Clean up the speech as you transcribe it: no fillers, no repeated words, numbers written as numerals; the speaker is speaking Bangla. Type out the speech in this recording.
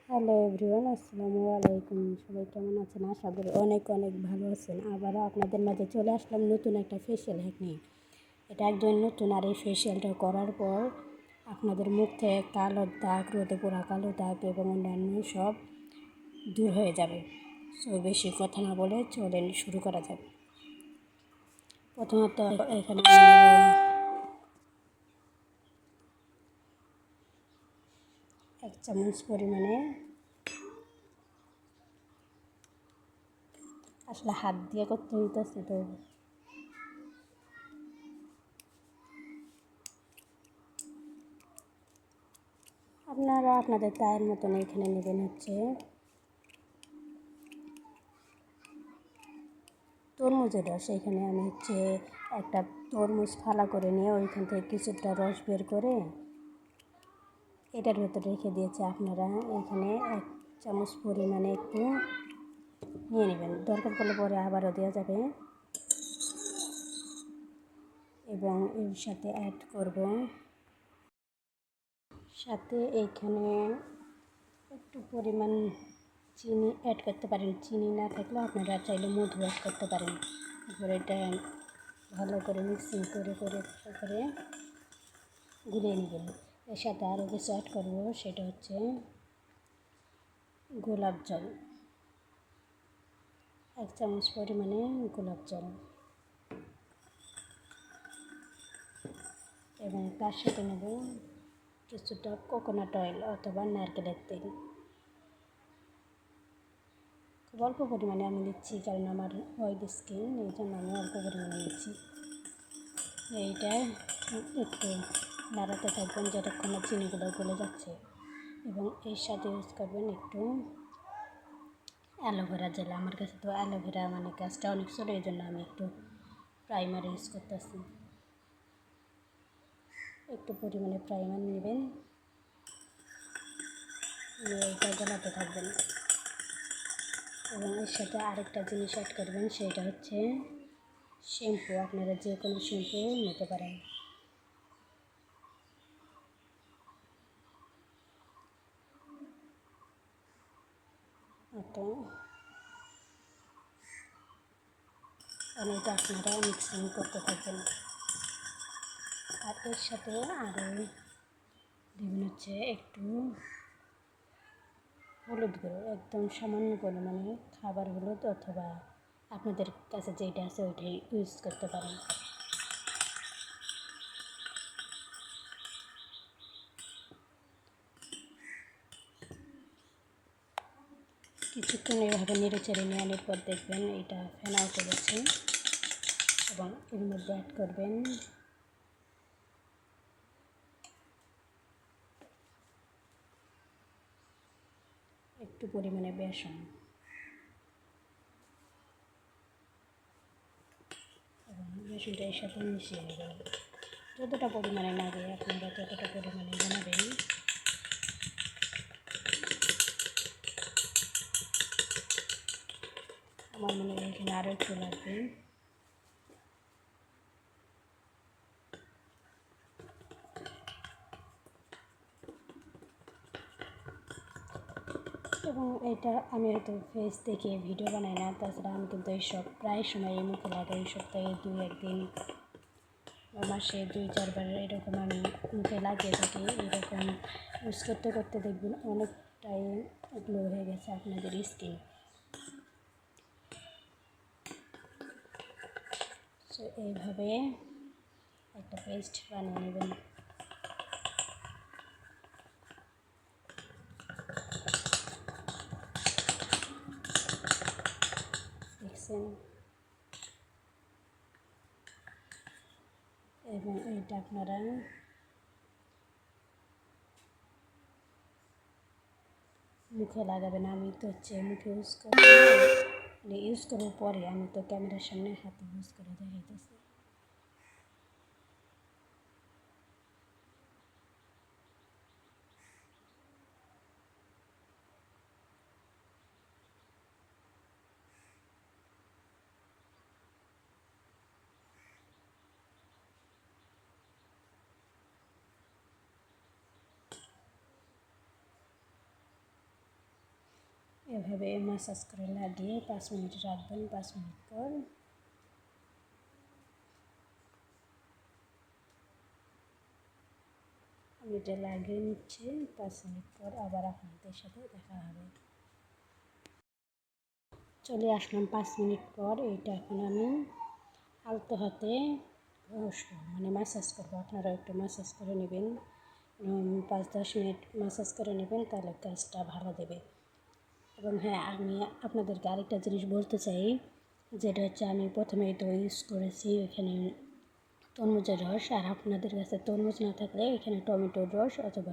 হ্যালো এভরিওয়ান, আসসালামু আলাইকুম। সবাই কেমন আছেন? আশা করি অনেক অনেক ভালো আছেন। আবারও আপনাদের মাঝে চলে আসলাম নতুন একটা ফেশিয়াল হ্যাক নিয়ে। এটা একদম নতুন, আর এই ফেশিয়ালটা করার পর আপনাদের মুখ থেকে কালো দাগ, রোদে পোড়া কালো দাগ এবং অন্যান্য সব দূর হয়ে যাবে। সো বেশি কথা না বলে চলেন শুরু করা যাক। প্রথমত এখানে এক চামচ পরিমাণে, আসলে হাত দিয়ে করতে হইতেছে তো আপনারা আপনাদের তায়ের মতন এখানে নেবেন হচ্ছে তরমুজের রস। এখানে আমি হচ্ছে একটা তরমুজ ফালা করে নিয়ে ওইখান থেকে কিছুটা রস বের করে এটার ভেতরে রেখে দিয়েছি। আপনারা এখানে এক চামচ পরিমাণে একটু নিয়ে নেবেন, দরকার পড়লে পরে আবারও দেওয়া যাবে। এবং এর সাথে অ্যাড করব, সাথে এইখানে একটু পরিমাণ চিনি অ্যাড করতে পারেন। চিনি না থাকলে আপনারা চাইলে মধু অ্যাড করতে পারেন। তারপরে এটা ভালো করে মিক্সিং করে গুলিয়ে নেবেন। এর সাথে আরও কিছু অ্যাড করবো, সেটা হচ্ছে গোলাপ জল, এক চামচ পরিমাণে গোলাপ জল। এবং তার সাথে নেব কিছুটা কোকোনাট অয়েল অথবা নারকেলের তেল। খুব অল্প পরিমাণে আমি দিচ্ছি, কারণ আমার অয়েলি স্কিন, এই জন্য আমি অল্প পরিমাণে নিচ্ছি। এইটা একটু নাড়াতে থাকবেন যতক্ষণ না চিনিগুলো গলে যাচ্ছে। এবং এর সাথে ইউজ করবেন একটু অ্যালোভেরা জেল। আমার কাছে তো অ্যালোভেরা মানে গাছটা অনেক ছোটো, এই জন্য আমি একটু প্রাইমার ইউজ করতেছি। একটু পরিমাণে প্রাইমার নেবেন, এইটা গলাতে থাকবেন। এবং এর সাথে আরেকটা জিনিস অ্যাড করবেন, সেটা হচ্ছে শ্যাম্পু। আপনারা যে কোনো শ্যাম্পু নিতে পারেন। তো এটা আপনারা মিক্সিং করতে থাকবেন। আর এর সাথে আরও দেবেন হচ্ছে একটু হলুদ গুঁড়ো, একদম সামান্য পরিমাণে খাবার হলুদ, অথবা আপনাদের কাছে যেটা আছে ওইটাই ইউজ করতে পারেন। কিছুক্ষণ এইভাবে নেড়ে চেড়ে নেওয়ার পর দেখবেন এটা ফেনা উঠে গেছে। এবং এর মধ্যে অ্যাড করবেন একটু পরিমাণে বেসন। এবং বেসনটা এর সাথে মিশিয়ে নেবেন। যতটা পরিমাণে লাগে আপনারা ততটা পরিমাণে বানাবেন। আমার মনে হয় এখানে আরও একটু লাগবে। এবং এটা আমি হয়তো ফেস দেখে ভিডিও বানাই না, তাছাড়া আমি কিন্তু এইসব প্রায় সময় মুখে লাগাই। সপ্তাহে 2-1 দিন বা মাসে 2-4 বার এরকম আমি মুখে লাগিয়ে থাকি। এরকম ইউজ করতে করতে দেখবেন অনেকটাই গ্লো হয়ে গেছে আপনাদের স্কিন। সো এইভাবে একটা পেস্ট বানিয়ে নেবেন। দেখছেন? এবং এইটা আপনারা মুখে লাগাবেন। আমি তো হচ্ছে মুখে ইউজ করি, মানে ইউজ করার পরে আমি তো ক্যামেরার সামনে হাতে ইউজ করে দেখাইতেছি। এভাবে ম্যাসাজ করে লাগিয়ে 5 মিনিট রাখবেন। 5 মিনিট পর আমি এটা লাগিয়ে নিচ্ছি। 5 মিনিট পর আবার আপনাদের সাথে দেখা হবে। চলে আসলাম 5 মিনিট পর। এটা এখন আমি আলতো হাতে মানে ম্যাসাজ করবো। আপনারা একটু ম্যাসাজ করে নেবেন, 5-10 মিনিট ম্যাসাজ করে নেবেন, তাহলে কাজটা ভালো দেবে। এবং হ্যাঁ, আমি আপনাদেরকে আরেকটা জিনিস বলতে চাই, যেটা হচ্ছে আমি প্রথমে তো ইউজ করেছি এখানে তরমুজের রস, আর আপনাদের কাছে তরমুজ না থাকলে এখানে টমেটোর রস অথবা